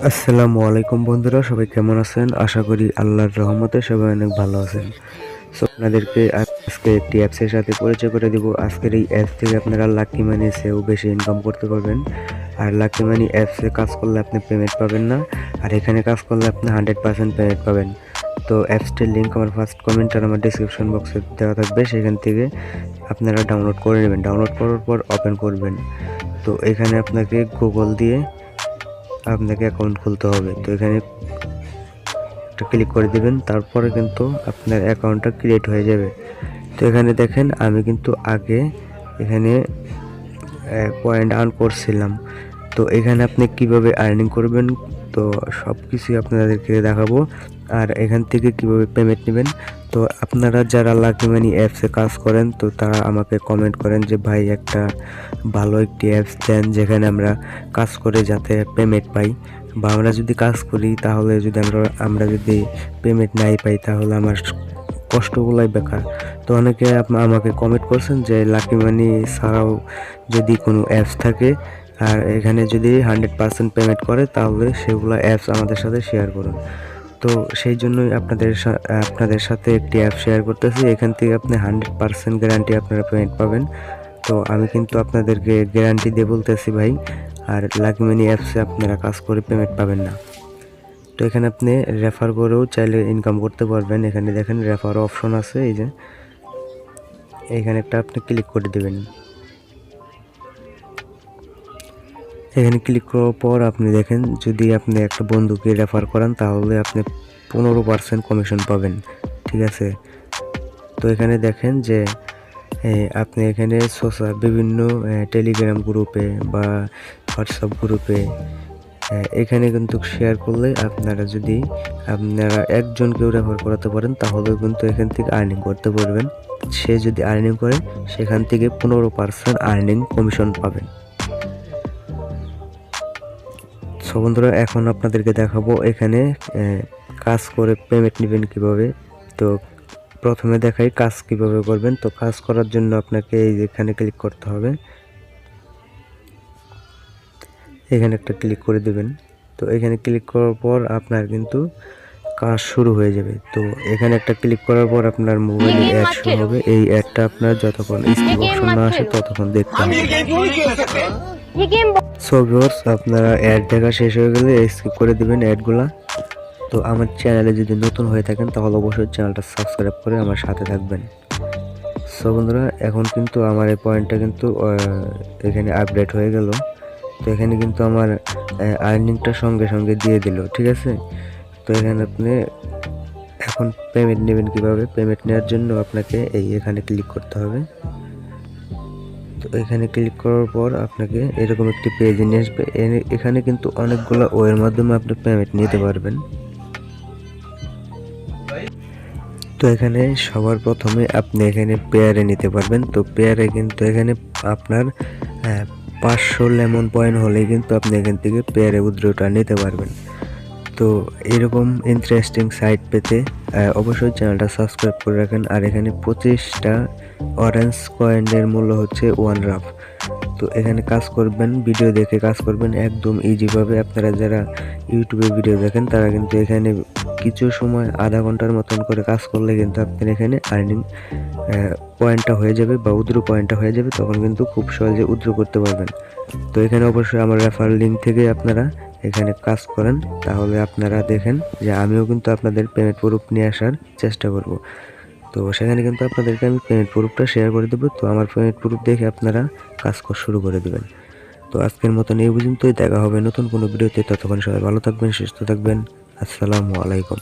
আসসালামু আলাইকুম বন্ধুরা, সবাই কেমন আছেন? আশা করি আল্লাহর রহমতে সবাই অনেক ভালো আছেন। আপনাদেরকে আজকে একটি অ্যাপসের সাথে পরিচয় করে দিব। আজকের এই অ্যাপস থেকে আপনারা লাকি মানি চেয়েও বেশি ইনকাম করতে পারবেন। আর লাকি মানি অ্যাপসে কাজ করলে আপনি পেমেন্ট পাবেন না, আর এখানে কাজ করলে আপনি 100% পেমেন্ট পাবেন। তো অ্যাপসটির লিঙ্ক আমার ফার্স্ট কমেন্ট আর আমার ডিসক্রিপশন বক্সে দেওয়া থাকবে, সেখান থেকে আপনারা ডাউনলোড করে নেবেন। ডাউনলোড করার পর ওপেন করবেন। তো এখানে আপনাকে গুগল দিয়ে আপনাকে অ্যাকাউন্ট খুলতে হবে। তো এখানে একটা ক্লিক করে দিবেন, তারপরে কিন্তু আপনার অ্যাকাউন্টটা ক্রিয়েট হয়ে যাবে। তো এখানে দেখেন আমি কিন্তু আগে এখানে পয়েন্ট আর্ন করছিলাম। তো এখানে আপনি কিভাবে আর্নিং করবেন তো সব কিছুই আপনাদেরকে দেখাবো, আর এখান থেকে কিভাবে পেমেন্ট নেবেন। তো আপনারা যারা লাকি মানি অ্যাপসে কাজ করেন তো তারা আমাকে কমেন্ট করেন যে ভাই একটা ভালো একটি অ্যাপস দেন যেখানে আমরা কাজ করে যাতে পেমেন্ট পাই, বা আমরা যদি কাজ করি তাহলে যদি আমরা যদি পেমেন্ট নাই পাই তাহলে আমার কষ্টগুলাই বেকার। তো অনেকে আমাকে কমেন্ট করছেন যে লাকি মানি ছাড়াও যদি কোনো অ্যাপস থাকে আর এখানে যদি 100% পেমেন্ট করে তাহলে সেগুলো অ্যাপস আমাদের সাথে শেয়ার করুন। তো সেই জন্যই আপনাদের সাথে একটি অ্যাপ শেয়ার করতেছি। এখান থেকে আপনি 100% গ্যারান্টি আপনারা পেমেন্ট পাবেন। তো আমি কিন্তু আপনাদেরকে গ্যারান্টি দিয়ে বলতেছি ভাই, আর লাকি মানি অ্যাপসে আপনারা কাজ করে পেমেন্ট পাবেন না। তো এখানে আপনি রেফার করেও চাইলে ইনকাম করতে পারবেন। এখানে দেখেন রেফার অপশন আছে, এই যে এখানে একটা আপনি ক্লিক করে দেবেন। এখানে ক্লিক করার পর আপনি দেখেন যদি আপনি একটা বন্ধুকে রেফার করান তাহলে আপনি 15% কমিশন পাবেন, ঠিক আছে। তো এখানে দেখেন যে আপনি এখানে বিভিন্ন টেলিগ্রাম গ্রুপে বা হোয়াটসঅ্যাপ গ্রুপে এখানে কিন্তু শেয়ার করলে আপনারা একজনকেও রেফার করাতে পারেন, তাহলেও কিন্তু এখান থেকে আর্নিং করতে পারবেন। সে যদি আর্নিং করে সেখান থেকে 15% আর্নিং কমিশন পাবেন। সো বন্ধুরা, এখন আপনাদেরকে দেখাবো এখানে কাজ করে পেমেন্ট নেবেন কিভাবে। তো প্রথমে দেখাই কাজ কিভাবে করবেন। তো কাজ করার জন্য আপনাকে এই এখানে ক্লিক করতে হবে, এখানে একটা ক্লিক করে দেবেন। তো এখানে ক্লিক করার পর আপনার কিন্তু কাজ শুরু হয়ে যাবে। তো এখানে একটা ক্লিক করার পর আপনার মোবাইলে অ্যাড শো হবে। এই অ্যাডটা আপনার যতক্ষণ স্কিপ অপশন না আসে ততক্ষণ দেখতে হবে। সো ভিউয়ার্স, আপনারা অ্যাড দেখা শেষ হয়ে গেলে স্কিপ করে দিবেন অ্যাডগুলা। তো আমার চ্যানেলে যদি নতুন হয়ে থাকেন তাহলে অবশ্যই চ্যানেলটা সাবস্ক্রাইব করে আমার সাথে থাকবেন। সো বন্ধুরা, এখন কিন্তু আমার এই পয়েন্টটা কিন্তু এখানে আপডেট হয়ে গেল। তো এখানে কিন্তু আমার আর্নিংটা সঙ্গে সঙ্গে দিয়ে দিল, ঠিক আছে। তো এখানে আপনি এখন পেমেন্ট নেবেন কিভাবে। পেমেন্ট নেওয়ার জন্য আপনাকে এখানে ক্লিক করতে হবে। তো এখানে ক্লিক করার পর আপনাকে এরকম একটি পেজে নিয়ে আসবে। এখানে কিন্তু অনেকগুলো ওয়ের মাধ্যমে আপনি পেমেন্ট নিতে পারবেন। তো এখানে সবার প্রথমে আপনি এখানে পেয়ারে নিতে পারবেন। তো পেয়ারে কিন্তু এখানে আপনার 500 লেমন পয়েন্ট হলেই কিন্তু আপনি এখান থেকে পেয়ারে উইথড্রটা নিতে পারবেন। তো এরকম ইন্টারেস্টিং সাইট পেতে অবশ্যই চ্যানেলটা সাবস্ক্রাইব করে রাখেন। আর এখানে 25টা অরেঞ্জ কয়েনের মূল্য হচ্ছে 1 রাফ। তো এখানে কাজ করবেন, ভিডিও দেখে কাজ করবেন একদম ইজিভাবে। আপনারা যারা ইউটিউবে ভিডিও দেখেন তারা কিন্তু এখানে কিছু সময় আধা ঘন্টার মতন করে কাজ করলে কিন্তু আপনার এখানে আর্নিং পয়েন্টটা হয়ে যাবে বা উইথড্র পয়েন্টটা হয়ে যাবে, তখন কিন্তু খুব সহজে উইথড্র করতে পারবেন। তো এখানে অবশ্যই আমার রেফার লিঙ্ক থেকে আপনারা এখানে কাজ করেন, তাহলে আপনারা দেখেন যে আমিও কিন্তু আপনাদের পেমেন্ট প্রুফ নিয়ে আসার চেষ্টা করব। তো সেখানে কিন্তু আপনাদেরকে আমি পেমেন্ট প্রুফটা শেয়ার করে দেবো। তো আমার পেমেন্ট প্রুফ দেখে আপনারা কাজ শুরু করে দেবেন। তো আজকের মতন এই পর্যন্তই, দেখা হবে নতুন কোনো ভিডিওতে। ততক্ষণ সবাই ভালো থাকবেন, সুস্থ থাকবেন। আসসালামু আলাইকুম।